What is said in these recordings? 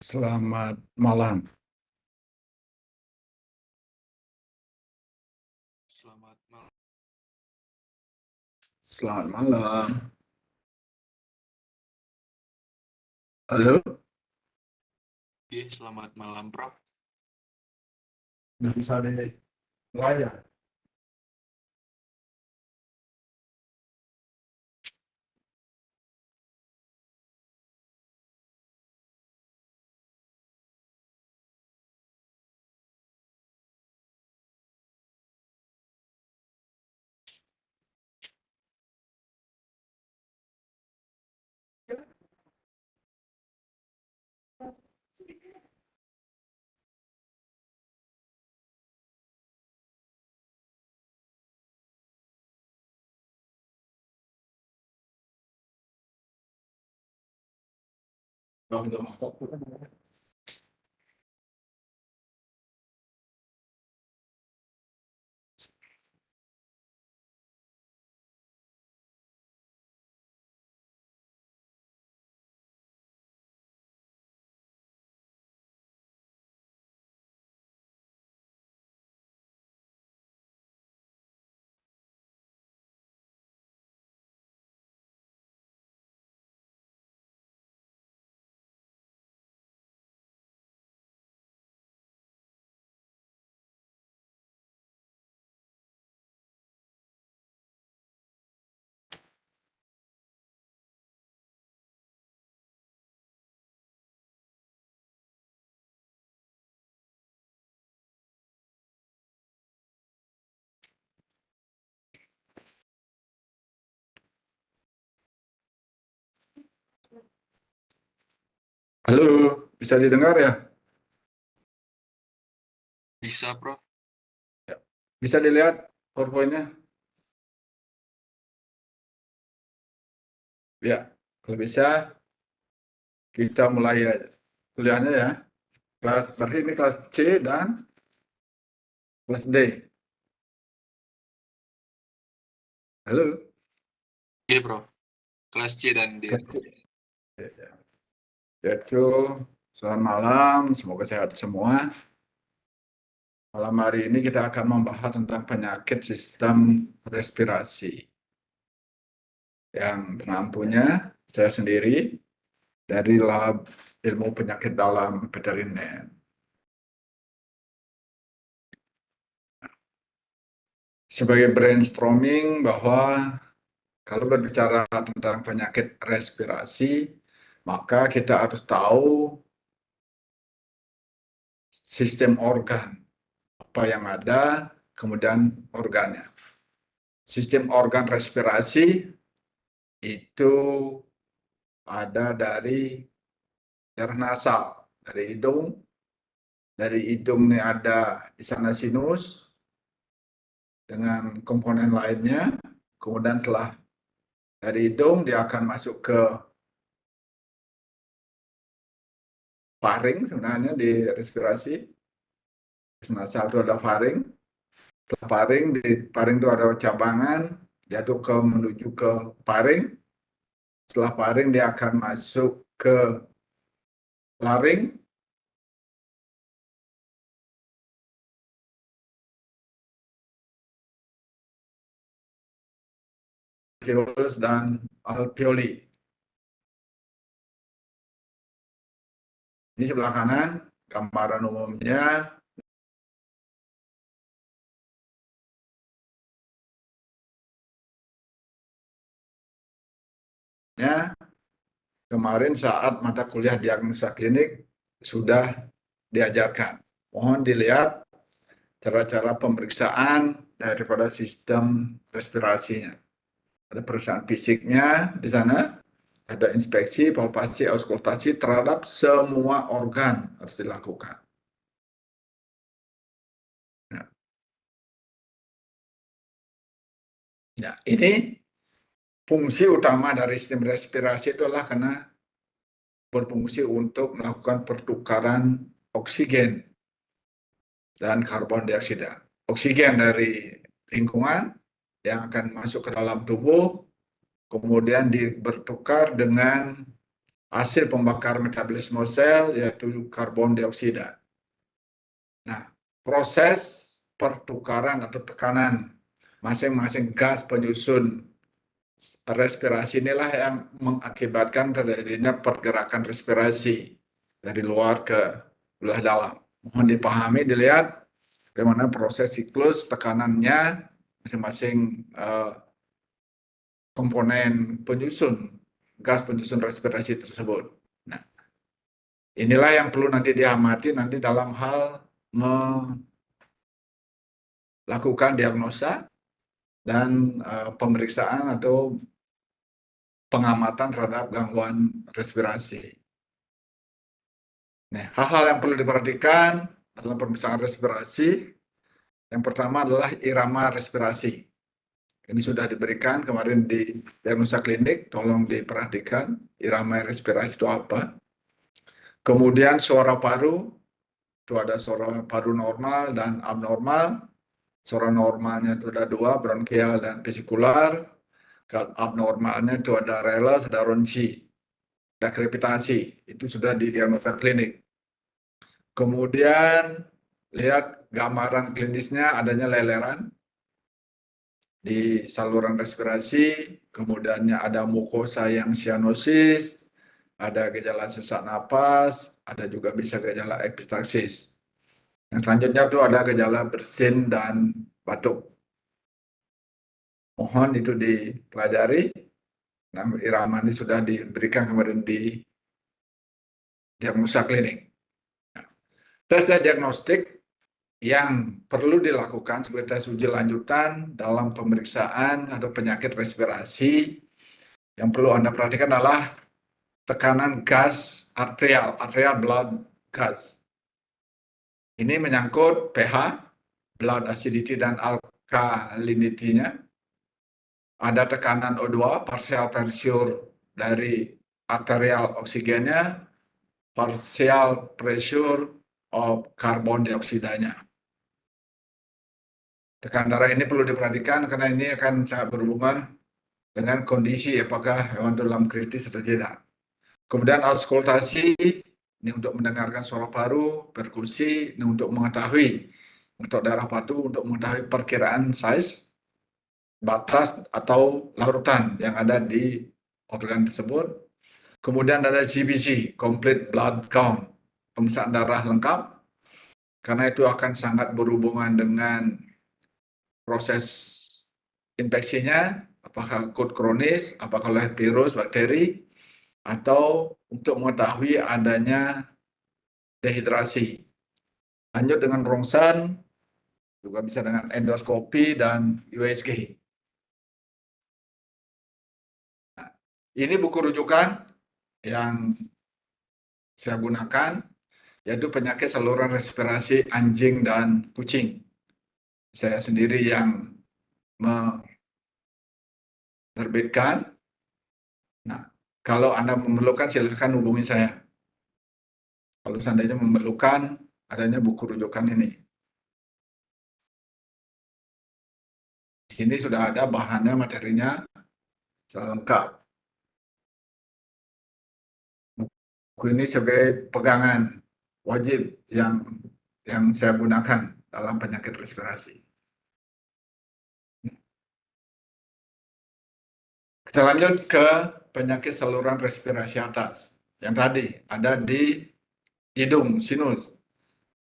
Selamat malam. Selamat malam. Selamat malam. Halo, Iya, selamat malam, Prof. bisa dimulai ya? Halo, bisa didengar ya? Bisa, Prof. Bisa dilihat PowerPoint-nya? Ya, kalau bisa kita mulai aja kuliahnya ya. Berarti ini kelas C dan kelas D. Halo, Iya, Prof. Kelas C dan D. kelas C. Yaitu, selamat malam, semoga sehat semua. Malam hari ini kita akan membahas tentang penyakit sistem respirasi. Yang pengampunya saya sendiri dari Lab Ilmu Penyakit Dalam Veteriner. Sebagai brainstorming bahwa kalau berbicara tentang penyakit respirasi, maka kita harus tahu sistem organ, apa yang ada, kemudian organnya. Sistem organ respirasi itu ada dari daerah nasal, dari hidung. Dari hidung ini ada di sana sinus dengan komponen lainnya. Kemudian setelah dari hidung dia akan masuk ke faring, sebenarnya di respirasi. Nasal itu ada faring. Setelah faring, di faring itu ada cabangan, jatuh menuju ke faring. Setelah faring dia akan masuk ke laring. Alveolus dan alveoli. Ini sebelah kanan, gambaran umumnya. Kemarin saat mata kuliah diagnosa klinik sudah diajarkan. Mohon dilihat cara-cara pemeriksaan daripada sistem respirasinya. Ada pemeriksaan fisiknya di sana, ada inspeksi, palpasi, auskultasi terhadap semua organ harus dilakukan. Nah, ini fungsi utama dari sistem respirasi itu adalah karena berfungsi untuk melakukan pertukaran oksigen dan karbon dioksida. Oksigen dari lingkungan yang akan masuk ke dalam tubuh, kemudian bertukar dengan hasil pembakar metabolisme sel, yaitu karbon dioksida. Nah, proses pertukaran atau tekanan masing-masing gas penyusun respirasi inilah yang mengakibatkan terjadinya pergerakan respirasi dari luar ke belah dalam. Mohon dipahami, dilihat bagaimana proses siklus tekanannya masing-masing komponen penyusun gas penyusun respirasi tersebut. Nah, inilah yang perlu nanti diamati nanti dalam hal melakukan diagnosa dan pemeriksaan atau pengamatan terhadap gangguan respirasi. Nah, hal-hal yang perlu diperhatikan dalam pemeriksaan respirasi, yang pertama adalah irama respirasi. Ini sudah diberikan kemarin di diagnosa klinik, tolong diperhatikan irama respirasi itu apa. Kemudian suara paru, itu ada suara paru normal dan abnormal. Suara normalnya itu ada dua, bronkial dan vesikular. Abnormalnya itu ada rales, ada ronci, ada krepitasi. Itu sudah di diagnosa klinik. Kemudian lihat gambaran klinisnya adanya leleran di saluran respirasi, kemudiannya ada mukosa yang sianosis, ada gejala sesak napas, ada juga bisa gejala epistaxis. Yang selanjutnya itu ada gejala bersin dan batuk. Mohon itu dipelajari. Nah, irama ini sudah diberikan kemarin di diagnosa klinik. Nah, tes diagnostik yang perlu dilakukan sebagai tes uji lanjutan dalam pemeriksaan atau penyakit respirasi yang perlu Anda perhatikan adalah tekanan gas arterial blood gas. Ini menyangkut pH, blood acidity dan alkalinity-nya. Ada tekanan O2, partial pressure dari arterial oksigennya, partial pressure of karbon dioksidanya. Tekanan darah ini perlu diperhatikan karena ini akan sangat berhubungan dengan kondisi apakah hewan dalam kritis atau tidak. Kemudian auskultasi, ini untuk mendengarkan suara paru, perkusi, ini untuk mengetahui untuk darah patu, untuk mengetahui perkiraan size, batas atau larutan yang ada di organ tersebut. Kemudian ada CBC, Complete Blood Count, pemeriksaan darah lengkap, karena itu akan sangat berhubungan dengan proses infeksinya, apakah akut kronis, apakah oleh virus, bakteri, atau untuk mengetahui adanya dehidrasi. Lanjut dengan rongsen, juga bisa dengan endoskopi dan USG. Nah, ini buku rujukan yang saya gunakan, yaitu penyakit saluran respirasi anjing dan kucing. Saya sendiri yang menerbitkan. Nah, kalau Anda memerlukan, silakan hubungi saya. Kalau seandainya memerlukan adanya buku rujukan ini. Di sini sudah ada bahannya, materinya secara lengkap. Buku ini sebagai pegangan wajib yang saya gunakan dalam penyakit respirasi. Kita lanjut ke penyakit saluran respirasi atas. Yang tadi ada di hidung, sinus.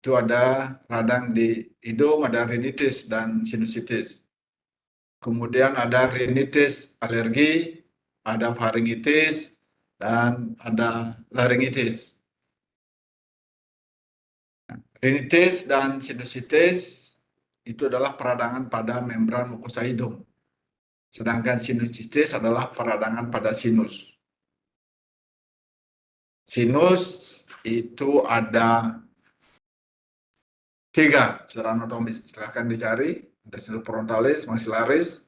Itu ada radang di hidung, ada rinitis dan sinusitis. Kemudian ada rinitis alergi, ada faringitis, dan ada laryngitis. Rinitis dan sinusitis itu adalah peradangan pada membran mukosa hidung. Sedangkan sinusitis adalah peradangan pada sinus. Sinus itu ada 3 secara anatomis. Silahkan dicari. Ada sinus frontalis, maxillaris,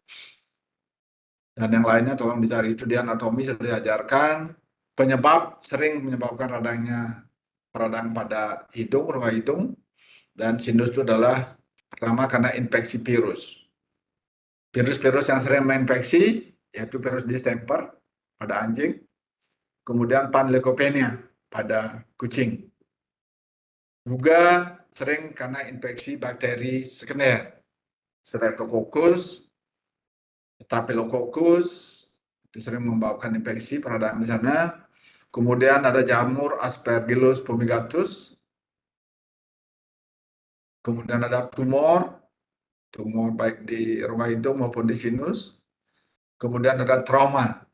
dan yang lainnya tolong dicari. Itu di anatomi sudah diajarkan. Penyebab sering menyebabkan radangnya peradangan pada hidung, rongga hidung, dan sinus itu adalah pertama karena infeksi virus. Virus-virus yang sering menginfeksi yaitu virus distemper pada anjing, kemudian panleukopenia pada kucing. Juga sering karena infeksi bakteri sekunder, Streptococcus, Staphylococcus, itu sering membawakan infeksi peradangan di sana. Kemudian ada jamur Aspergillus fumigatus. Kemudian ada tumor baik di rongga hidung maupun di sinus. Kemudian ada trauma.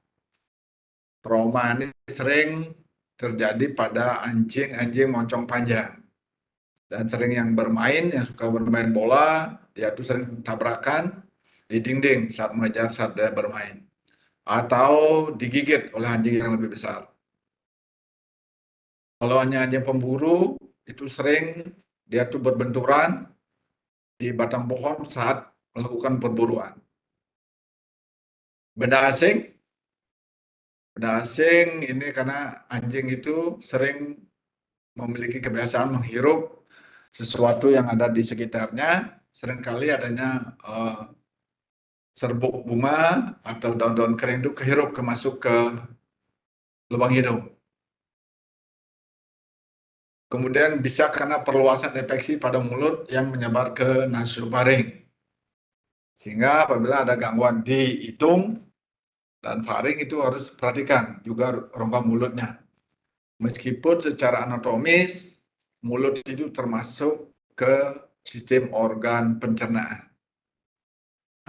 Trauma ini sering terjadi pada anjing-anjing moncong panjang. Dan sering yang suka bermain bola, dia tuh sering tabrakan di dinding saat mengejar saat dia bermain. Atau digigit oleh anjing yang lebih besar. Kalau anjing pemburu, itu sering dia tuh berbenturan di batang pohon saat melakukan perburuan. Benda asing ini karena anjing itu sering memiliki kebiasaan menghirup sesuatu yang ada di sekitarnya, seringkali adanya serbuk bunga atau daun-daun kering itu masuk ke lubang hidung. Kemudian bisa karena perluasan infeksi pada mulut yang menyebar ke nasofaring. Sehingga apabila ada gangguan di hidung dan faring itu harus perhatikan juga rongga mulutnya. Meskipun secara anatomis mulut itu termasuk ke sistem organ pencernaan.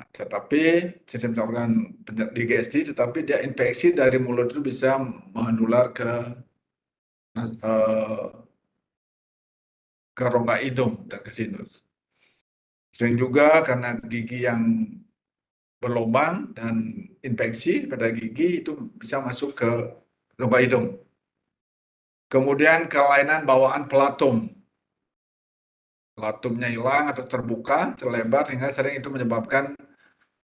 Tetapi sistem organ digesti, tetapi dia infeksi dari mulut itu bisa menular ke rongga hidung dan ke sinus. Sering juga karena gigi yang berlubang dan infeksi pada gigi itu bisa masuk ke rongga hidung. Kemudian kelainan bawaan pelatum. Pelatumnya hilang atau terbuka, terlebar, sehingga sering itu menyebabkan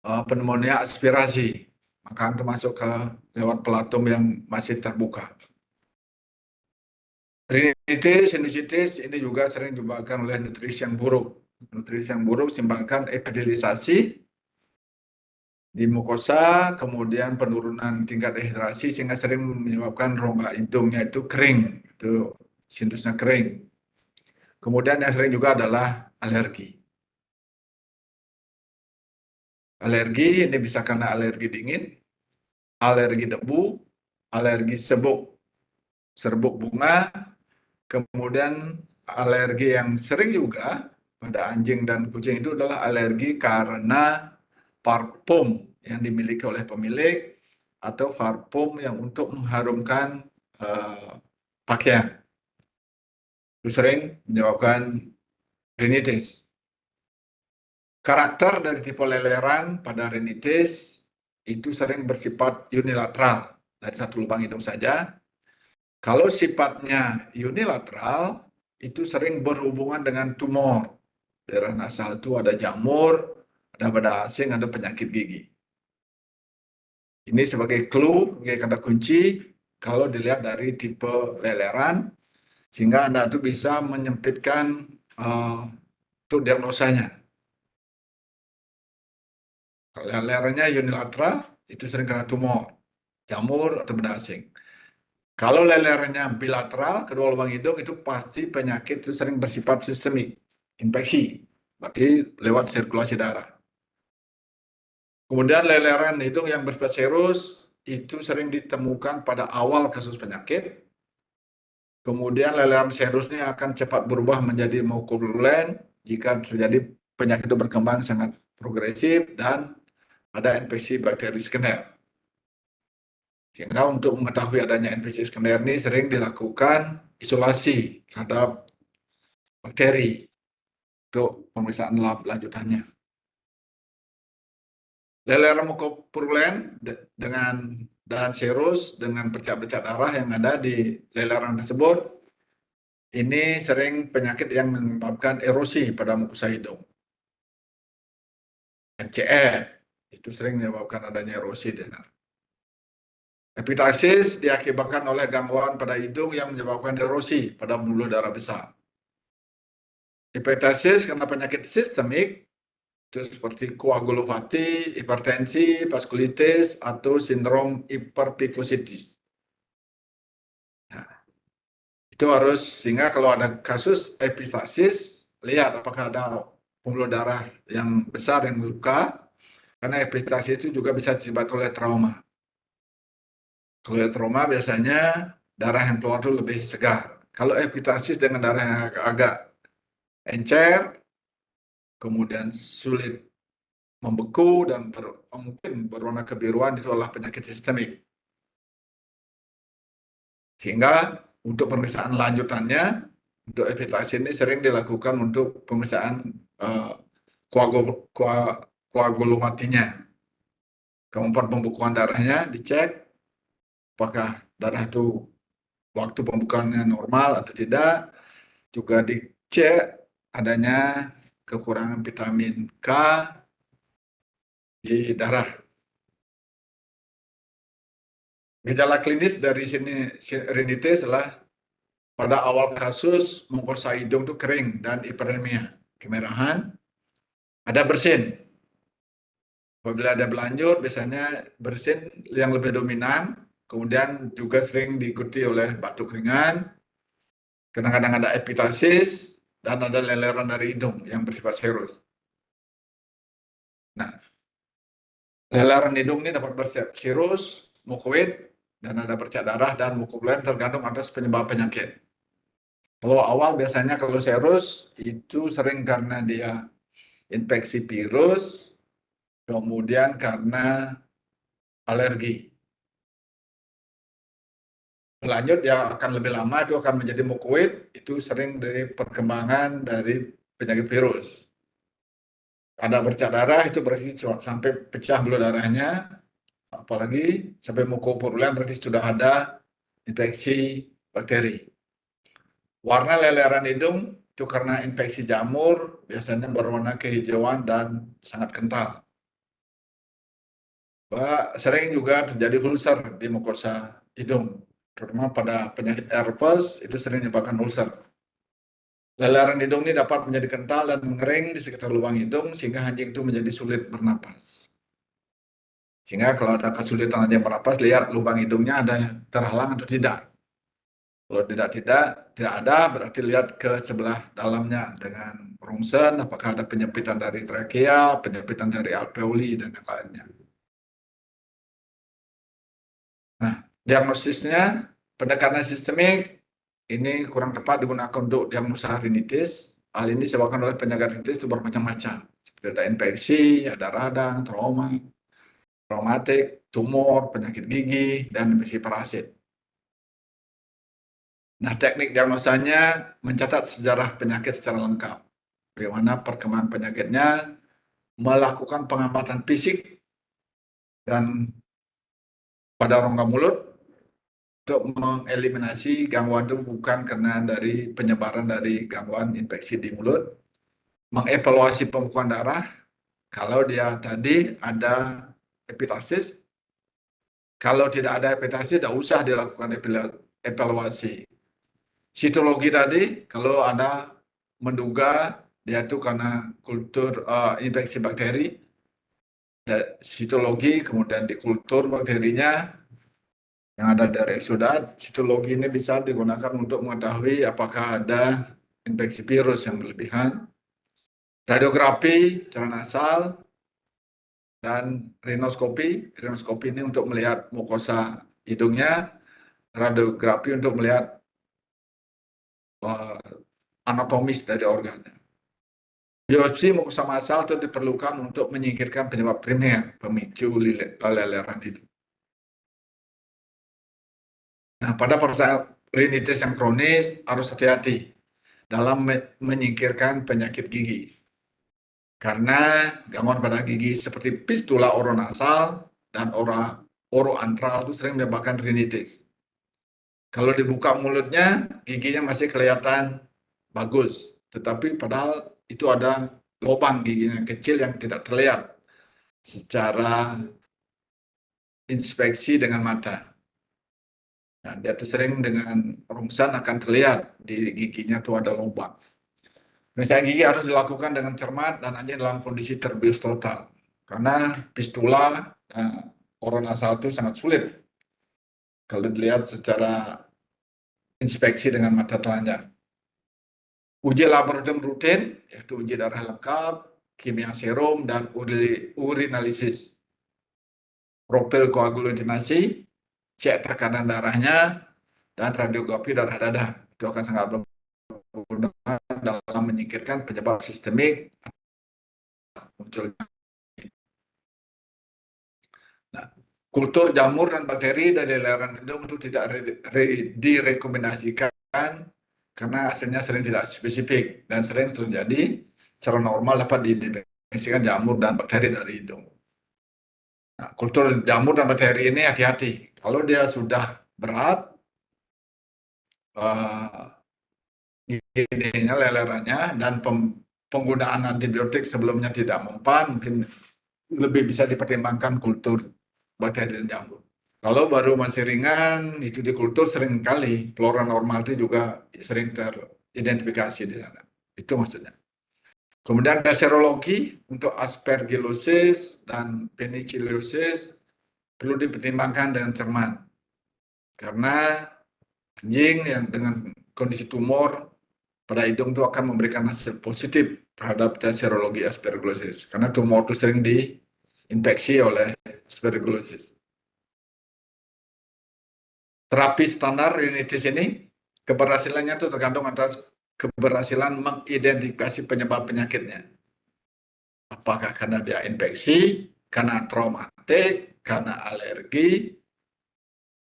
pneumonia aspirasi. Maka itu masuk ke lewat pelatum yang masih terbuka. Rinitis, sinusitis ini juga sering disebabkan oleh nutrisi yang buruk. Nutrisi yang buruk menyebabkan epidelisasi di mukosa, kemudian penurunan tingkat dehidrasi sehingga sering menyebabkan rongga hidungnya itu kering, itu sinusnya kering. Kemudian yang sering juga adalah alergi. Alergi ini bisa karena alergi dingin, alergi debu, alergi serbuk bunga, kemudian alergi yang sering juga pada anjing dan kucing itu adalah alergi karena parfum yang dimiliki oleh pemilik atau parfum yang untuk mengharumkan pakaian. Itu sering menyebabkan rinitis. Karakter dari tipe leleran pada rinitis itu sering bersifat unilateral dari satu lubang hidung saja. Kalau sifatnya unilateral itu sering berhubungan dengan tumor. Daerah nasal itu ada jamur, ada benda asing, ada penyakit gigi. Ini sebagai clue, sebagai kata kunci kalau dilihat dari tipe leleran, sehingga Anda itu bisa menyempitkan untuk diagnosanya. Kalau lelerannya unilateral, itu sering karena tumor, jamur, atau benda asing. Kalau lelerannya bilateral, kedua lubang hidung itu pasti penyakit itu sering bersifat sistemik, infeksi, berarti lewat sirkulasi darah. Kemudian leleran hidung yang bersifat serus itu sering ditemukan pada awal kasus penyakit. Kemudian leleran serusnya akan cepat berubah menjadi mukovirulen jika terjadi penyakit itu berkembang sangat progresif dan ada infeksi bakteri sekunder. Sehingga untuk mengetahui adanya infeksi sekunder ini sering dilakukan isolasi terhadap bakteri untuk pemeriksaan lab lanjutannya. Leleran mukovirulen dan serus dengan bercak-bercak darah yang ada di leleran tersebut, ini sering penyakit yang menyebabkan erosi pada mukosa hidung. MCE itu sering menyebabkan adanya erosi di sana. Hepatitis diakibatkan oleh gangguan pada hidung yang menyebabkan erosi pada pembuluh darah besar. Hepatitis karena penyakit sistemik itu seperti koagulopati, hipertensi, vaskulitis, atau sindrom hiperpikositis. Itu harus, sehingga kalau ada kasus epistasis, lihat apakah ada pembuluh darah yang besar yang luka, karena epistasis itu juga bisa disebabkan oleh trauma. Kalau trauma biasanya darah yang keluar itu lebih segar. Kalau epistasis dengan darah yang agak encer, kemudian sulit membeku dan mungkin berwarna kebiruan, itu adalah penyakit sistemik. Sehingga untuk pemeriksaan lanjutannya, untuk epistasis ini sering dilakukan untuk pemeriksaan koagulumatinya. Keempat pembekuan darahnya dicek, apakah darah itu waktu pembukaannya normal atau tidak. Juga dicek adanya kekurangan vitamin K di darah. Gejala klinis dari rinitis adalah pada awal kasus mukosa hidung itu kering dan hiperemia, kemerahan, ada bersin. Apabila ada berlanjut, biasanya bersin yang lebih dominan, kemudian juga sering diikuti oleh batuk ringan, kadang-kadang ada epistasis, dan ada leleran dari hidung yang bersifat serus. Nah, leleran hidung ini dapat bersifat serus, mukoid, dan ada bercak darah dan mukoid tergantung atas penyebab penyakit. Kalau awal biasanya kalau serus itu sering karena dia infeksi virus, kemudian karena alergi. Lanjut ya akan lebih lama, itu akan menjadi mukoid, itu sering dari perkembangan dari penyakit virus. Ada bercak darah itu berarti sampai pecah buluh darahnya, apalagi sampai mukopurulen berarti sudah ada infeksi bakteri. Warna leleran hidung itu karena infeksi jamur, biasanya berwarna kehijauan dan sangat kental. Sering juga terjadi ulcer di mukosa hidung, terutama pada penyakit herpes itu sering menyebabkan ulcer. Leleran hidung ini dapat menjadi kental dan mengering di sekitar lubang hidung sehingga anjing itu menjadi sulit bernapas. Sehingga kalau ada kesulitan anjing bernapas, lihat lubang hidungnya ada terhalang atau tidak. Kalau tidak ada, berarti lihat ke sebelah dalamnya dengan rongsen, apakah ada penyempitan dari trakea, penyempitan dari alveoli, dan yang lainnya. Nah, diagnosisnya, pendekatan sistemik, ini kurang tepat digunakan untuk diagnosa rinitis. Hal ini disebabkan oleh penyakit rinitis itu bermacam-macam. Seperti ada infeksi, ada radang, trauma, traumatik, tumor, penyakit gigi, dan infeksi parasit. Nah, teknik diagnosanya mencatat sejarah penyakit secara lengkap. Bagaimana perkembangan penyakitnya, melakukan pengamatan fisik dan pada rongga mulut untuk mengeliminasi gangguan itu bukan karena dari penyebaran dari gangguan infeksi di mulut, mengevaluasi pembekuan darah, kalau dia tadi ada epistasis, kalau tidak ada epistasis tidak usah dilakukan evaluasi. Sitologi tadi, kalau ada menduga dia itu karena kultur infeksi bakteri, sitologi, kemudian di kultur bakterinya yang ada dari eksudat, sitologi ini bisa digunakan untuk mengetahui apakah ada infeksi virus yang berlebihan. Radiografi secara nasal dan rinoskopi. Rinoskopi ini untuk melihat mukosa hidungnya, radiografi untuk melihat anatomis dari organnya. Biopsi mukosa massal itu diperlukan untuk menyingkirkan penyebab primer pemicu leleran hidung. Nah, pada permasalahan rinitis yang kronis harus hati-hati dalam menyingkirkan penyakit gigi. Karena gangguan pada gigi seperti fistula oronasal dan oroantral itu sering menyebabkan rinitis. Kalau dibuka mulutnya, giginya masih kelihatan bagus, tetapi padahal itu ada lubang giginya kecil yang tidak terlihat secara inspeksi dengan mata. Nah, dia tuh sering dengan rongsen akan terlihat di giginya tuh ada lubang. Pemeriksaan gigi harus dilakukan dengan cermat dan hanya dalam kondisi terbius total. Karena fistula oronasal itu sangat sulit kalau dilihat secara inspeksi dengan mata telanjang. Uji laboratorium rutin, yaitu uji darah lengkap, kimia serum, dan urinalisis. Profil koagulutinasi, cek tekanan darahnya, dan radiografi darah dada. Itu akan sangat berguna dalam menyingkirkan penyebab sistemik munculnya. Nah, kultur jamur dan bakteri dari layaran hidung itu tidak direkomendasikan karena hasilnya sering tidak spesifik dan sering terjadi secara normal dapat dideteksikan jamur dan bakteri dari hidung. Nah, kultur jamur dan bakteri ini hati-hati. Kalau dia sudah berat, ininya lelerannya, dan penggunaan antibiotik sebelumnya tidak mempan, mungkin lebih bisa dipertimbangkan kultur bakteri dan jamur. Kalau baru masih ringan, itu di kultur sering kali flora normal itu juga sering teridentifikasi di sana. Itu maksudnya. Kemudian ada serologi untuk aspergillosis dan penicillosis perlu dipertimbangkan dengan cermat. Karena anjing yang dengan kondisi tumor pada hidung itu akan memberikan hasil positif terhadap tes serologi aspergillosis. Karena tumor itu sering diinfeksi oleh aspergillosis. Terapi standar rinitis ini keberhasilannya itu tergantung atas keberhasilan mengidentifikasi penyebab penyakitnya. Apakah karena dia infeksi, karena traumatik, karena alergi,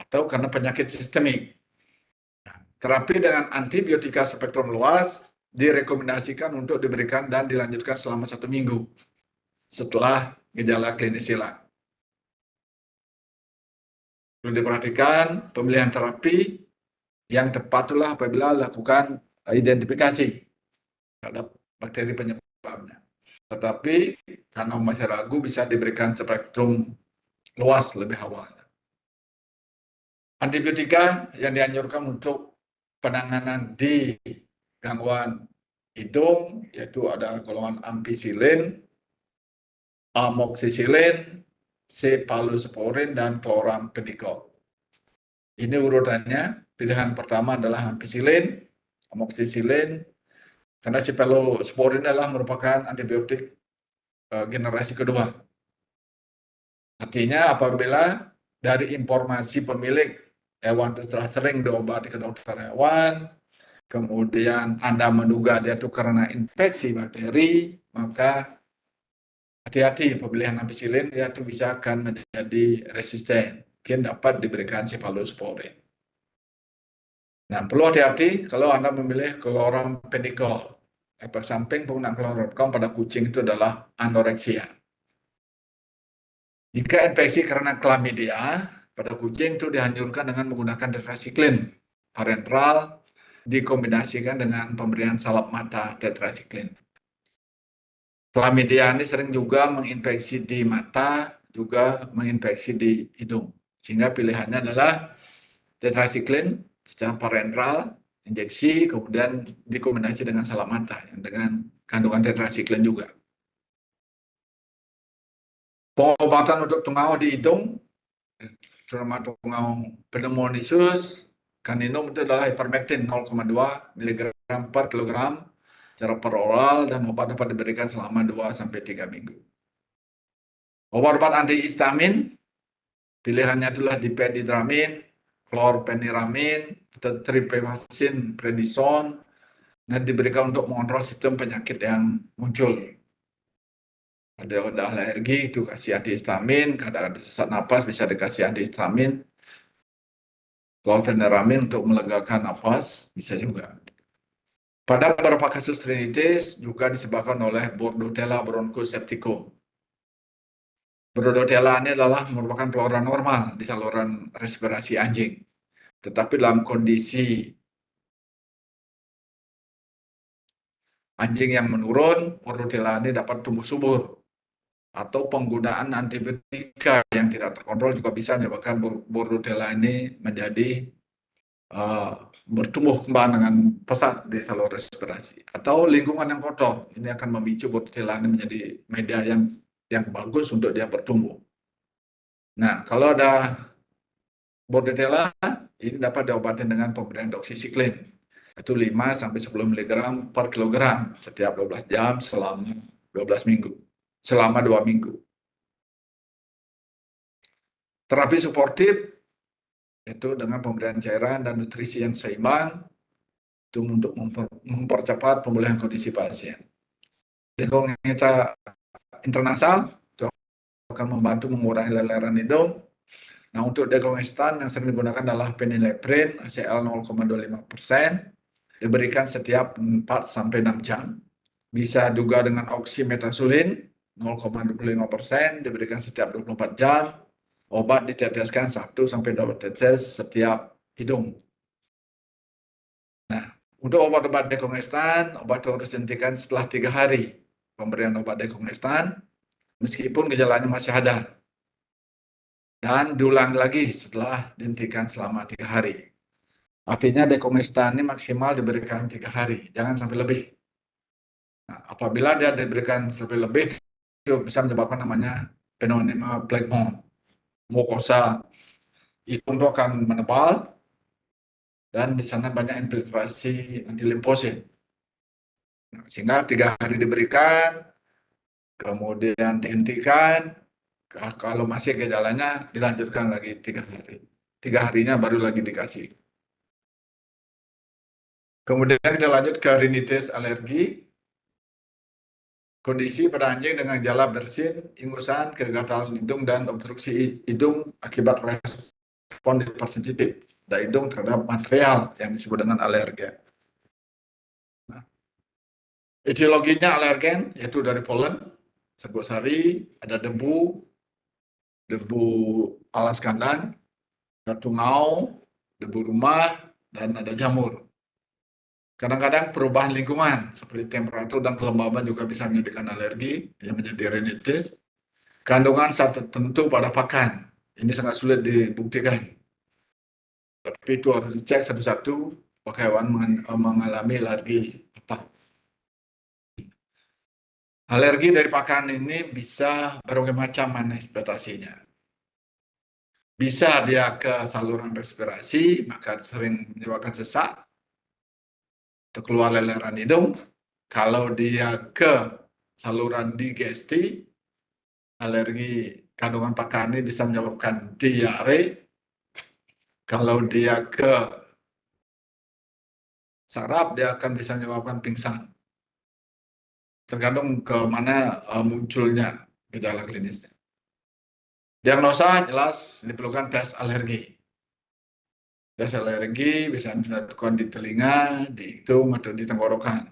atau karena penyakit sistemik. Terapi dengan antibiotika spektrum luas direkomendasikan untuk diberikan dan dilanjutkan selama 1 minggu setelah gejala klinis hilang. Perlu diperhatikan pemilihan terapi yang tepat itulah apabila lakukan identifikasi terhadap bakteri penyebabnya. Tetapi karena masih ragu bisa diberikan spektrum luas lebih awalnya. Antibiotika yang dianjurkan untuk penanganan di gangguan hidung yaitu ada golongan ampicillin, amoxicillin, cephalosporin, dan chloramphenicol. Ini urutannya. Pilihan pertama adalah ampicillin, amoxicillin, karena cephalosporin adalah merupakan antibiotik generasi kedua. Artinya apabila dari informasi pemilik hewan itu telah sering diobati ke dokter hewan, kemudian Anda menduga dia itu karena infeksi bakteri, maka hati-hati pemilihan ampicillin, dia itu bisa akan menjadi resisten. Mungkin dapat diberikan cephalosporin. Nah, perlu hati-hati kalau Anda memilih chloramphenicol. Efek samping penggunaan chloramphenicol pada kucing itu adalah anoreksia. Jika infeksi karena chlamydia, pada kucing itu dianjurkan dengan menggunakan tetracycline parenteral dikombinasikan dengan pemberian salep mata tetracycline. Chlamydia ini sering juga menginfeksi di mata, juga menginfeksi di hidung. Sehingga pilihannya adalah tetracycline secara parenteral, injeksi, kemudian dikombinasi dengan salep mata yang dengan kandungan tetracycline juga. Pengobatan untuk tungau di hidung, terutama tungau pneumonitis, kaninum itu adalah ivermectin 0,2 mg per kilogram secara per oral, dan obat dapat diberikan selama 2-3 minggu. Obat-obat antihistamin, pilihannya adalah diphenhydramine, chlorpheniramine, atau tripamicin, prednison, dan diberikan untuk mengontrol sistem penyakit yang muncul. Ada alergi itu kasih antihistamin, kadang ada sesak napas bisa dikasih antihistamin. Chlorpheniramine untuk melegakan napas bisa juga. Pada beberapa kasus rinitis juga disebabkan oleh Bordetella bronchosepticum. Bordetella ini adalah merupakan flora normal di saluran respirasi anjing. Tetapi dalam kondisi anjing yang menurun, Bordetella ini dapat tumbuh subur. Atau penggunaan antibiotika yang tidak terkontrol juga bisa menyebabkan Bordetella ini menjadi bertumbuh kembang dengan pesat di saluran respirasi. Atau lingkungan yang kotor, ini akan memicu Bordetella ini menjadi media yang bagus untuk dia bertumbuh. Nah, kalau ada Bordetella, ini dapat diobati dengan pemberian doksisiklin, yaitu 5-10 mg per kilogram setiap 12 jam selama 12 minggu, selama 2 minggu. Terapi suportif yaitu dengan pemberian cairan dan nutrisi yang seimbang itu untuk mempercepat pemulihan kondisi pasien. Dekongestan intranasal itu akan membantu mengurangi leleran hidung. Nah, untuk dekongestan yang sering digunakan adalah phenylephrine HCl 0,25%, diberikan setiap 4-6 jam. Bisa juga dengan oxymetazoline 0,25%, diberikan setiap 24 jam. Obat diteteskan 1-2 tetes setiap hidung. Nah, untuk obat-obat dekongestan, obat harus dihentikan setelah 3 hari pemberian obat dekongestan, meskipun gejalanya masih ada. Dan diulang lagi setelah dihentikan selama 3 hari. Artinya dekongestan ini maksimal diberikan 3 hari, jangan sampai lebih. Nah, apabila dia diberikan sampai lebih, itu bisa menyebabkan namanya pneumonia phlegmon, mukosa itu akan menebal, dan di sana banyak infiltrasi antilimfosit. Nah, sehingga 3 hari diberikan, kemudian dihentikan. Kalau masih gejalanya dilanjutkan lagi 3 hari. 3 harinya baru lagi dikasih. Kemudian kita lanjut ke rinitis alergi. Kondisi pada anjing dengan gejala bersin, ingusan, kegatalan hidung, dan obstruksi hidung akibat respon hipersensitif pada hidung terhadap material yang disebut dengan alergen. Nah, etiologinya alergen yaitu dari polen, serbuk sari, ada debu alas kandang, ada tungau, debu rumah, dan ada jamur. Kadang-kadang perubahan lingkungan seperti temperatur dan kelembaban juga bisa menyebabkan alergi yang menjadi rinitis. Kandungan zat tertentu pada pakan, ini sangat sulit dibuktikan. Tapi itu harus dicek satu-satu apakah hewan mengalami alergi apa. Alergi dari pakan ini bisa berbagai macam manifestasinya. Bisa dia ke saluran respirasi, maka sering menyebabkan sesak, atau keluar leleran hidung. Kalau dia ke saluran digesti, alergi kandungan pakan ini bisa menyebabkan diare. Kalau dia ke saraf, dia akan bisa menyebabkan pingsan. Tergantung ke mana munculnya gejala klinisnya. Diagnosa jelas diperlukan tes alergi. Tes alergi bisa dilakukan di telinga, di hidung, atau di tenggorokan.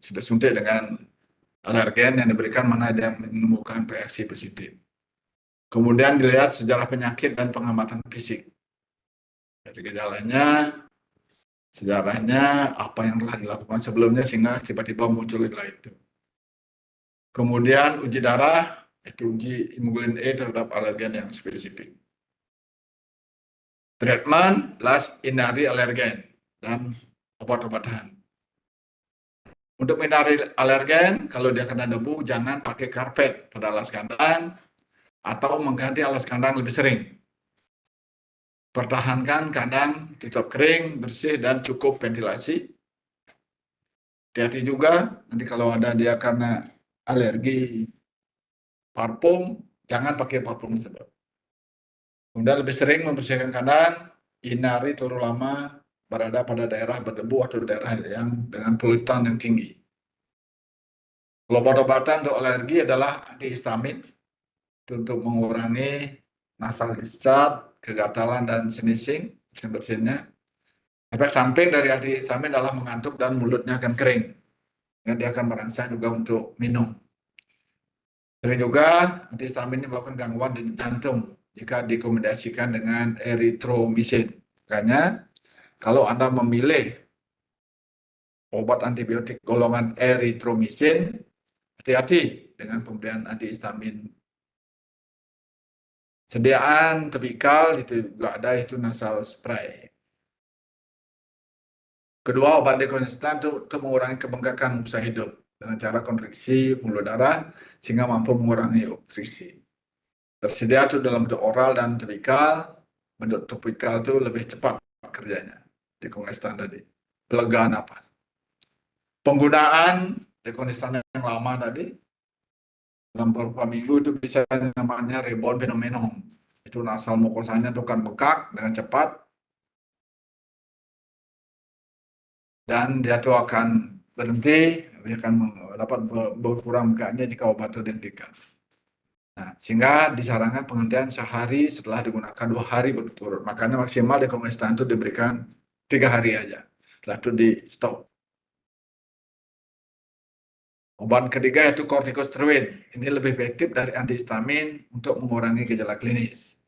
Sudah suntik dengan alergen yang diberikan mana dia menemukan reaksi positif. Kemudian dilihat sejarah penyakit dan pengamatan fisik. Dari gejalanya, sejarahnya, apa yang telah dilakukan sebelumnya sehingga tiba-tiba muncul gejala itu. Kemudian uji darah, itu uji hemoglobin E terhadap alergen yang spesifik. Treatment plus hindari alergen dan obat-obatan. Untuk menghindari alergen, kalau dia kena debu, jangan pakai karpet pada alas kandang atau mengganti alas kandang lebih sering. Pertahankan kandang tetap kering, bersih, dan cukup ventilasi. Hati-hati juga, nanti kalau ada dia karena alergi parfum, jangan pakai parfum tersebut. Kemudian lebih sering membersihkan kandang, hindari terlalu lama berada pada daerah berdebu atau daerah yang dengan polutan yang tinggi. Obat-obatan untuk alergi adalah antihistamin untuk mengurangi nasal discharge, kegatalan, dan sneezing, bersinnya. Efek samping dari antihistamin adalah mengantuk dan mulutnya akan kering. Dan dia akan merangsang juga untuk minum. Sering juga antihistamin ini menyebabkan gangguan di jantung jika dikombinasikan dengan erythromycin. Makanya kalau Anda memilih obat antibiotik golongan erythromycin, hati-hati dengan pemberian antihistamin. Sediaan tipikal itu juga ada, itu nasal spray. Kedua, obat dekonstan untuk mengurangi kebengkakan musa hidup dengan cara kontriksi pembuluh darah sehingga mampu mengurangi obstruksi. Tersedia itu dalam bentuk oral dan topikal. Bentuk topikal itu lebih cepat kerjanya, dekongestan tadi. Pelega napas. Penggunaan dekongestan yang lama tadi, dalam beberapa minggu itu bisa namanya rebound phenomenon. Itu nasal mukosanya itu akan bengkak dengan cepat, dan dia itu akan berhenti, akan dapat berkurang bengkaknya jika obat itu dihentikan. Nah, sehingga disarankan penghentian sehari setelah digunakan 2 hari berturut-turut. Makanya maksimal dekongestan itu diberikan 3 hari aja. Setelah itu di stop. Obat ketiga yaitu kortikosteroid. Ini lebih efektif dari antihistamin untuk mengurangi gejala klinis.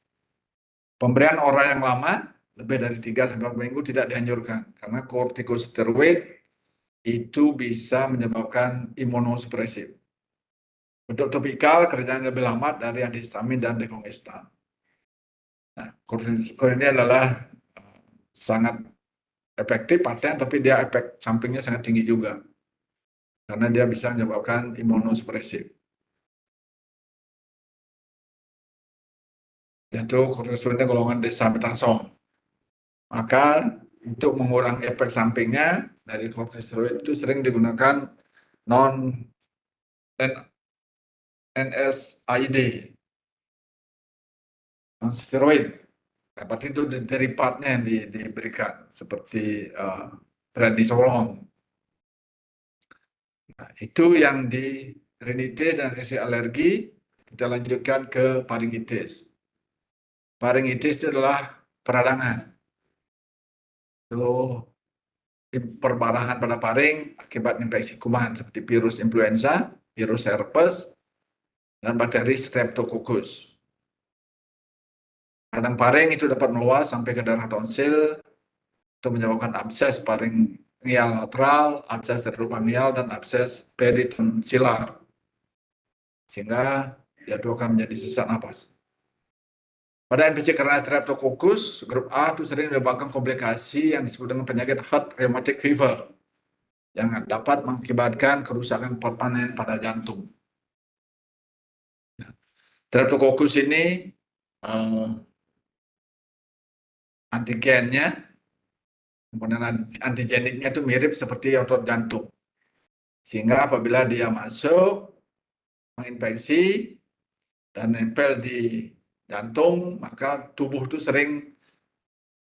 Pemberian oral yang lama, lebih dari 3-4 minggu tidak dianjurkan. Karena kortikosteroid itu bisa menyebabkan imunosupresif. Untuk topikal, kerjanya lebih lama dari antihistamin dan dekongestan. Nah, kortikosteroid ini adalah sangat efektif, paten, tapi dia efek sampingnya sangat tinggi juga. Karena dia bisa menyebabkan imunosupresif. Yaitu kortikosteroidnya golongan desamethasone. Maka untuk mengurangi efek sampingnya dari kortikosteroid itu sering digunakan NSAID, non-steroid. Berarti itu derivatnya yang diberikan seperti prednisolon. Nah, itu yang di rinitis dan alergi. Kita lanjutkan ke faringitis. Faringitis itu adalah peradangan. Itu perbarahan pada faring akibat infeksi kuman seperti virus influenza, virus herpes, dan bakteri Streptococcus. Radang faring itu dapat meluas sampai ke daerah tonsil, itu menyebabkan abses faringial lateral, abses retrofaringial, dan abses peritonsilar. Sehingga dia akan menjadi sesak napas. Pada infeksi karena Streptococcus, grup A itu sering menyebabkan komplikasi yang disebut dengan penyakit hot rheumatic fever yang dapat mengakibatkan kerusakan permanen pada jantung. Streptococcus ini antigennya, komponen antigeniknya itu mirip seperti otot jantung. Sehingga apabila dia masuk, menginfeksi, dan nempel di jantung, maka tubuh itu sering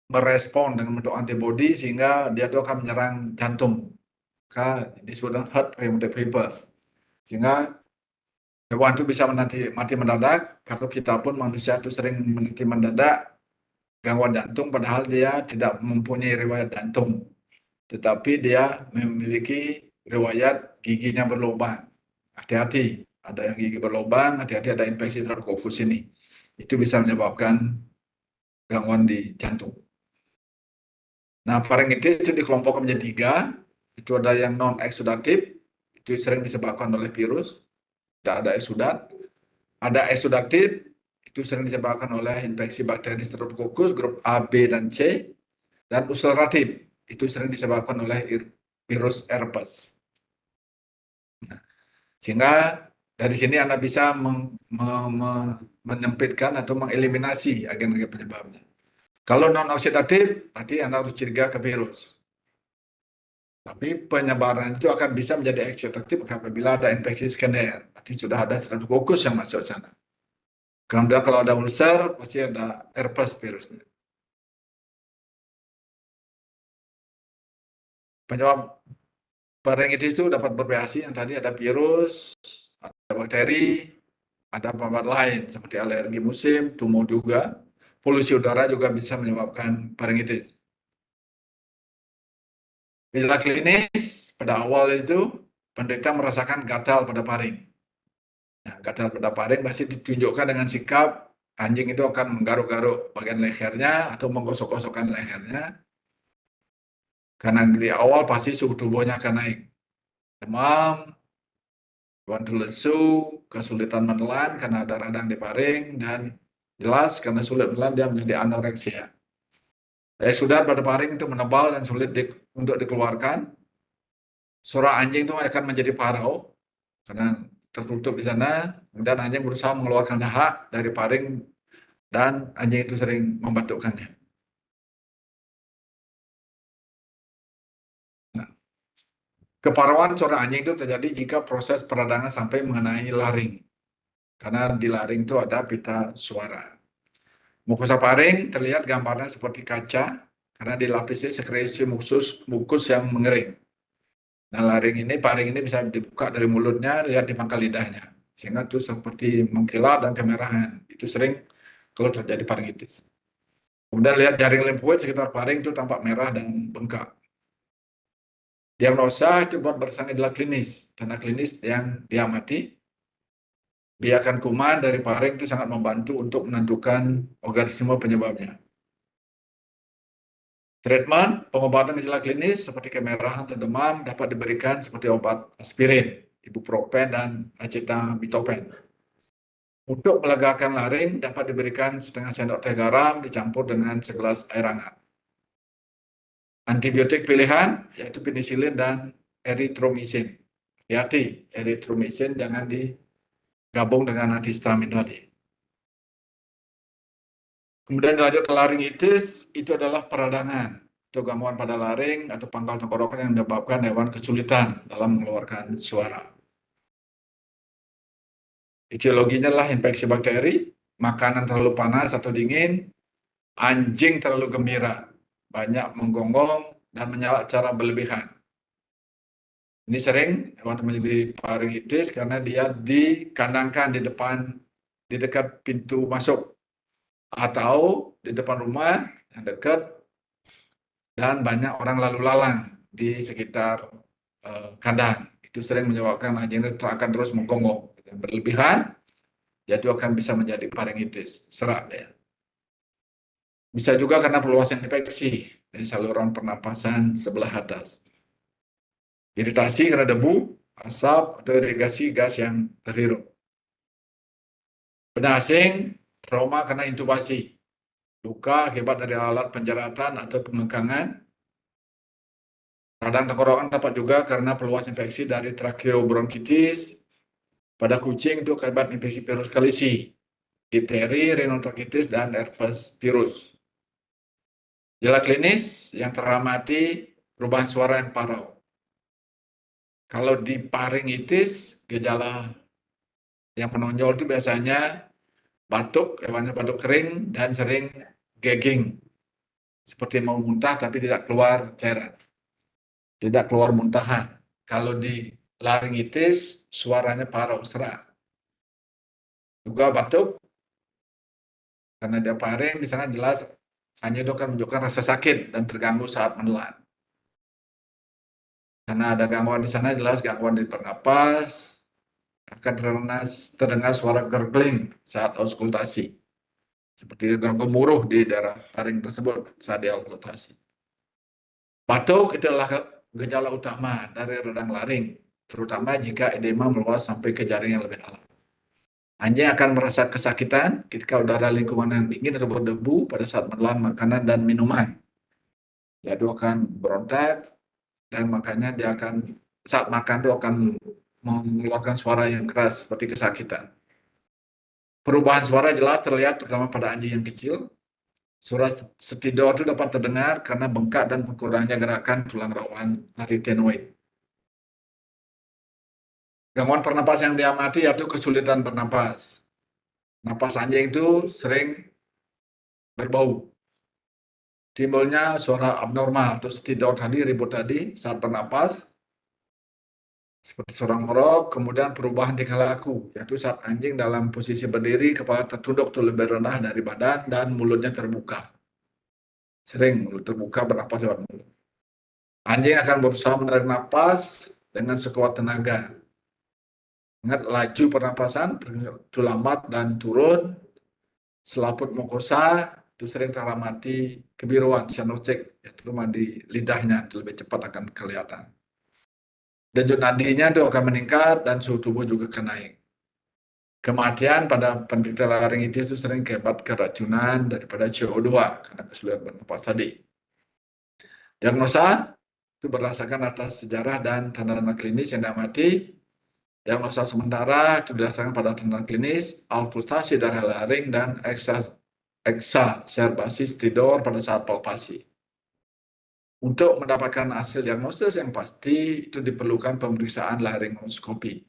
merespon dengan bentuk antibodi sehingga dia itu akan menyerang jantung. Maka disebut hot rheumatic fever. Sehingga hewan itu bisa mati mendadak, kalau kita pun manusia itu sering mati mendadak gangguan jantung padahal dia tidak mempunyai riwayat jantung. Tetapi dia memiliki riwayat giginya berlubang. Hati-hati, ada yang gigi berlubang, hati-hati ada infeksi Streptococcus ini. Itu bisa menyebabkan gangguan di jantung. Nah, faringitis itu dikelompokkan menjadi 3. Itu ada yang non-eksudatif, itu sering disebabkan oleh virus, tidak ada eksudat. Ada eksudatif, itu sering disebabkan oleh infeksi bakteri Streptococcus grup A, B, dan C. Dan ulceratif, itu sering disebabkan oleh virus herpes. Nah, sehingga dari sini Anda bisa menyempitkan atau mengeliminasi agen-agen penyebabnya. Kalau non-oksidatif, berarti Anda harus curiga ke virus. Tapi penyebaran itu akan bisa menjadi oksidatif apabila ada infeksi sekunder. Berarti sudah ada Streptococcus yang masuk ke sana. Kemudian kalau ada ulcer, pasti ada herpes virusnya. Penyebab faringitis itu dapat bervariasi, yang tadi ada virus, ada bakteri, ada penyebab lain seperti alergi musim, tumor juga, polusi udara juga bisa menyebabkan faringitis. Gejala klinis pada awal itu penderita merasakan gatal pada faring. Nah, gatal pada faring pasti ditunjukkan dengan sikap anjing itu akan menggaruk-garuk bagian lehernya atau menggosok-gosokkan lehernya. Karena di awal pasti suhu tubuhnya akan naik. Demam, bantu lesu, kesulitan menelan karena ada radang di faring, dan jelas karena sulit menelan dia menjadi anoreksia. Sudah pada faring itu menebal dan sulit untuk dikeluarkan. Suara anjing itu akan menjadi parau karena tertutup di sana, dan anjing berusaha mengeluarkan dahak dari faring dan anjing itu sering membatukkannya. Keparahan suara anjing itu terjadi jika proses peradangan sampai mengenai laring. Karena di laring itu ada pita suara. Mukosa paring terlihat gambarnya seperti kaca karena dilapisi sekresi mukus yang mengering. Nah, paring ini bisa dibuka dari mulutnya, lihat di pangkal lidahnya. Sehingga itu seperti mengkilat dan kemerahan. Itu sering kalau terjadi paringitis. Kemudian lihat jaring limfoid sekitar paring itu tampak merah dan bengkak. Diagnosa itu buat berdasarkan gejala klinis. Tanda klinis yang diamati, biarkan kuman dari paring itu sangat membantu untuk menentukan organisme penyebabnya. Treatment, pengobatan gejala klinis seperti kemerahan atau demam dapat diberikan seperti obat aspirin, ibuprofen, dan acetaminophen. Untuk melegakan laring dapat diberikan setengah sendok teh garam dicampur dengan segelas air hangat. Antibiotik pilihan yaitu penisilin dan eritromisin. Hati-hati, eritromisin jangan digabung dengan antihistamin tadi. Kemudian dilanjut ke laringitis, itu adalah peradangan atau gangguan pada laring atau pangkal tenggorokan yang menyebabkan hewan kesulitan dalam mengeluarkan suara. Etiologinya adalah infeksi bakteri, makanan terlalu panas atau dingin, anjing terlalu gembira, banyak menggonggong, dan menyala secara berlebihan. Ini sering hewan menjadi paringitis karena dia dikandangkan di dekat pintu masuk atau di depan rumah yang dekat dan banyak orang lalu lalang di sekitar kandang. Itu sering menyebabkan anjing itu akan terus menggonggong berlebihan, jadi akan bisa menjadi paringitis, serak ya. Bisa juga karena perluasan infeksi dari saluran pernapasan sebelah atas. Iritasi karena debu, asap, atau irigasi gas yang terhirup. Benda asing, trauma karena intubasi, luka akibat dari alat penjeratan atau pengekangan. Radang tenggorokan dapat juga karena peluas infeksi dari tracheobronchitis. Pada kucing itu akibat infeksi virus kalisi, difteri, rhinotracheosis, dan herpes virus. Gejala klinis yang teramati perubahan suara yang parau. Kalau di paringitis, gejala yang menonjol itu biasanya batuk, hewannya batuk kering, dan sering gagging. Seperti mau muntah tapi tidak keluar cairan. Tidak keluar muntahan. Kalau di laringitis, suaranya parau, serak. Juga batuk, karena dia paring, di sana jelas hanya itu akan menunjukkan rasa sakit dan terganggu saat menelan. Karena ada gangguan di sana, jelas gangguan di bernapas, akan terdengar suara gurgling saat auskultasi. Seperti gemuruh di daerah paring tersebut saat diauskultasi. Batuk itu adalah gejala utama dari radang laring, terutama jika edema meluas sampai ke jaring yang lebih dalam. Anjing akan merasa kesakitan ketika udara lingkungan yang dingin atau berdebu pada saat menelan makanan dan minuman. Dia akan berontak, dan makanya dia akan saat makan itu akan mengeluarkan suara yang keras seperti kesakitan. Perubahan suara jelas terlihat terutama pada anjing yang kecil. Suara setidor itu dapat terdengar karena bengkak dan berkurangnya gerakan tulang rawan arytenoid. Gangguan pernapas yang diamati yaitu kesulitan bernapas. Napas anjing itu sering berbau. Timbulnya suara abnormal atau setidor tadi, ribut tadi saat bernapas, seperti suara ngorok, kemudian perubahan tingkah laku, yaitu saat anjing dalam posisi berdiri, kepala tertunduk atau lebih rendah dari badan, dan mulutnya terbuka. Sering mulut terbuka bernapas lewat mulut. Anjing akan berusaha menarik napas dengan sekuat tenaga. Ingat, laju pernapasan itu lambat dan turun. Selaput mukosa itu sering teramati kebiruan, cyanocek, yaitu di lidahnya itu lebih cepat akan kelihatan. Denyut nadinya itu akan meningkat dan suhu tubuh juga akan naik. Kematian pada penderita laringitis itu sering akibat keracunan daripada CO2 karena kesulitan bernapas tadi. Diagnosa itu berdasarkan atas sejarah dan tanda-tanda klinis yang diamati. Diagnosa sementara itu berdasarkan pada tanda klinis, auskultasi darah laring, dan eksaserbasi stridor pada saat palpasi. Untuk mendapatkan hasil diagnosis yang pasti, itu diperlukan pemeriksaan laryngoskopi,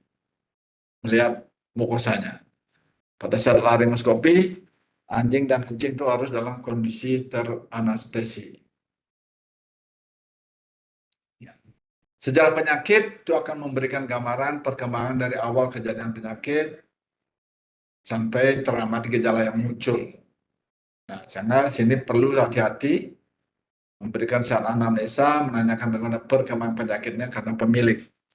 melihat mukosanya. Pada saat laryngoskopi, anjing dan kucing itu harus dalam kondisi teranestesi. Sejarah penyakit itu akan memberikan gambaran perkembangan dari awal kejadian penyakit sampai teramati gejala yang muncul. Nah, sehingga sini perlu hati-hati memberikan saat anamnesa, menanyakan bagaimana perkembangan penyakitnya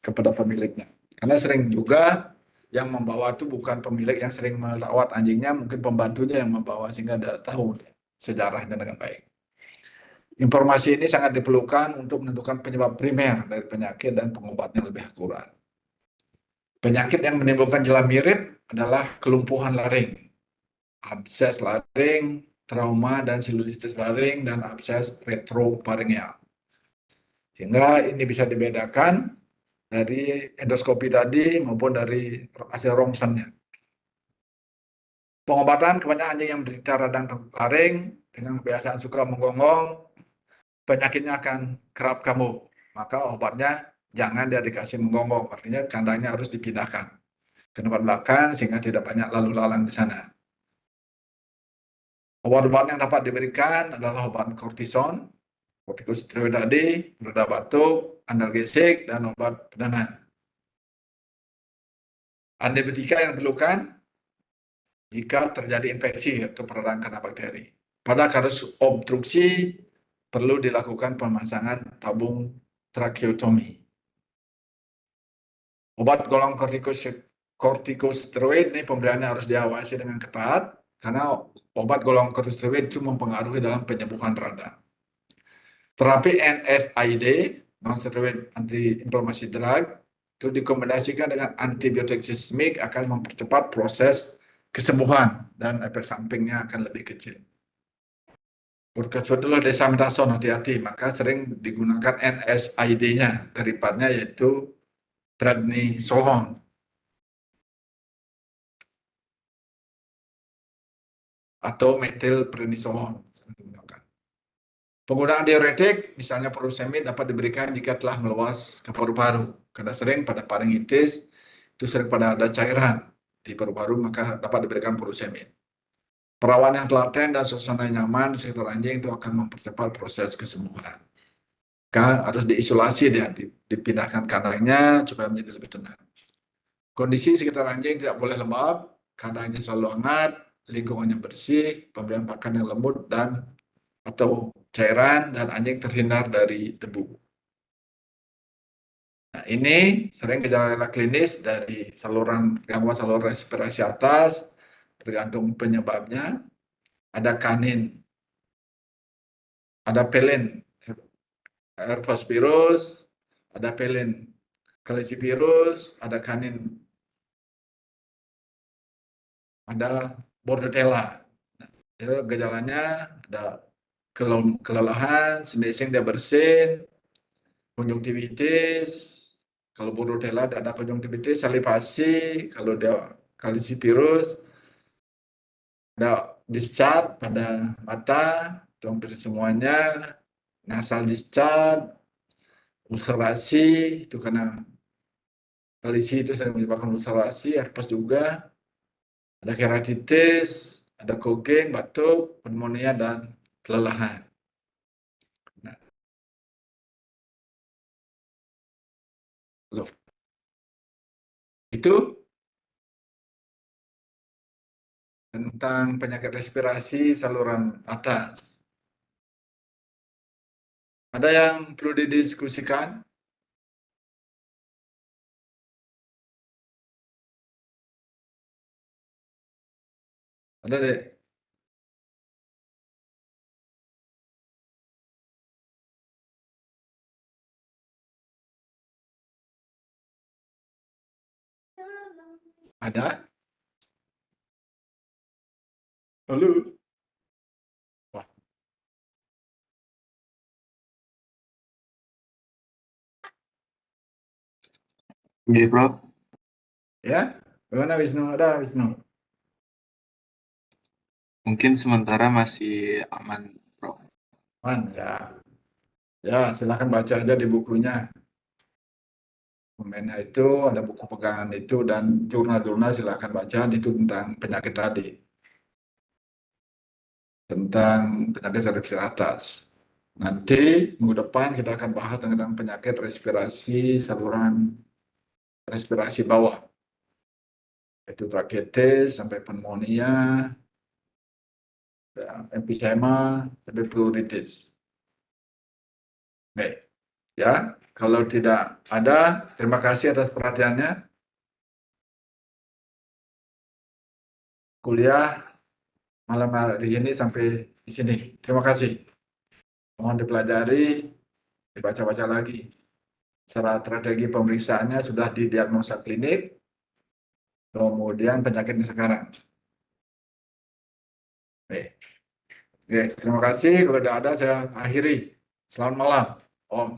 kepada pemiliknya. Karena sering juga yang membawa itu bukan pemilik yang sering merawat anjingnya, mungkin pembantunya yang membawa sehingga tidak tahu sejarahnya dengan baik. Informasi ini sangat diperlukan untuk menentukan penyebab primer dari penyakit dan pengobatannya lebih akurat. Penyakit yang menimbulkan gejala mirip adalah kelumpuhan laring, abses laring, trauma dan sinusitis laring, dan abses retrofaringeal. Sehingga ini bisa dibedakan dari endoskopi tadi maupun dari hasil rongsennya. Pengobatan kebanyakan anjing yang menderita radang laring dengan kebiasaan suka menggonggong, penyakitnya akan kerap kambuh. Maka obatnya jangan dia dikasih menggonggong, artinya kandangnya harus dipindahkan ke tempat belakang sehingga tidak banyak lalu lalang di sana. Obat-obat yang dapat diberikan adalah obat kortison, kortikosteroid tadi, pereda batuk, analgesik, dan obat penenang. Antibiotika yang diperlukan jika terjadi infeksi atau peradangan karena bakteri. Pada kasus obstruksi, perlu dilakukan pemasangan tabung tracheotomi. Obat golongan kortikosteroid ini pemberiannya harus diawasi dengan ketat, karena obat golongan kortikosteroid itu mempengaruhi dalam penyembuhan radang. Terapi NSAID, non-steroid anti-inflamasi drug, itu dikombinasikan dengan antibiotik sistemik akan mempercepat proses kesembuhan dan efek sampingnya akan lebih kecil. Berkecuali dexamethasone, hati-hati, maka sering digunakan NSAID-nya, daripadanya yaitu prednisolone. Atau metilprednisolone. Penggunaan diuretik, misalnya furosemid, dapat diberikan jika telah meluas ke paru-paru. Karena sering pada faringitis, itu sering pada ada cairan di paru-paru, maka dapat diberikan furosemid. Perawatan yang telaten dan suasana nyaman di sekitar anjing itu akan mempercepat proses kesembuhan. Maka harus diisolasi dia, dipindahkan kandangnya supaya menjadi lebih tenang. Kondisi sekitar anjing tidak boleh lembab, kandangnya selalu hangat, lingkungannya bersih, pemberian pakan yang lembut dan atau cairan, dan anjing terhindar dari debu. Nah, ini sering gejala klinis dari gangguan saluran respirasi atas, tergantung penyebabnya. Ada kanin, ada pelen herpesvirus, ada pelen calicivirus, ada kanin, ada bordetella. Nah, gejalanya ada kelelahan, sinding dia bersin, konjungtivitis, kalau bordetella ada konjungtivitis, salivasi, kalau dia calicivirus ada discharge pada mata, hampir semuanya, nasal discharge, ulcerasi, itu karena kalisi itu sering menyebabkan ulcerasi, herpes juga, ada keratitis, ada kogeng, batuk, pneumonia, dan kelelahan. Nah, loh. Itu tentang penyakit respirasi saluran atas. Ada yang perlu didiskusikan? Ada deh. Ada? Lalu? Wah. Iya, Prof. Ya? Bagaimana Wisnu? Ada Wisnu? Mungkin sementara masih aman, Prof. Aman ya. Ya, silakan baca aja di bukunya. Komennya itu ada buku pegangan itu dan jurnal-jurnal silakan baca itu tentang penyakit tadi, tentang penyakit cervix atas. Nanti minggu depan kita akan bahas tentang penyakit respirasi saluran respirasi bawah, yaitu bronkitis sampai pneumonia, emfisema sampai pleuritis. Baik, ya. Kalau tidak ada, terima kasih atas perhatiannya. Kuliah malam hari ini sampai di sini. Terima kasih. Mohon dipelajari, dibaca-baca lagi. Strategi pemeriksaannya sudah didiagnosa klinik, kemudian penyakitnya sekarang. Baik. Oke, terima kasih. Kalau tidak ada, saya akhiri. Selamat malam. Om.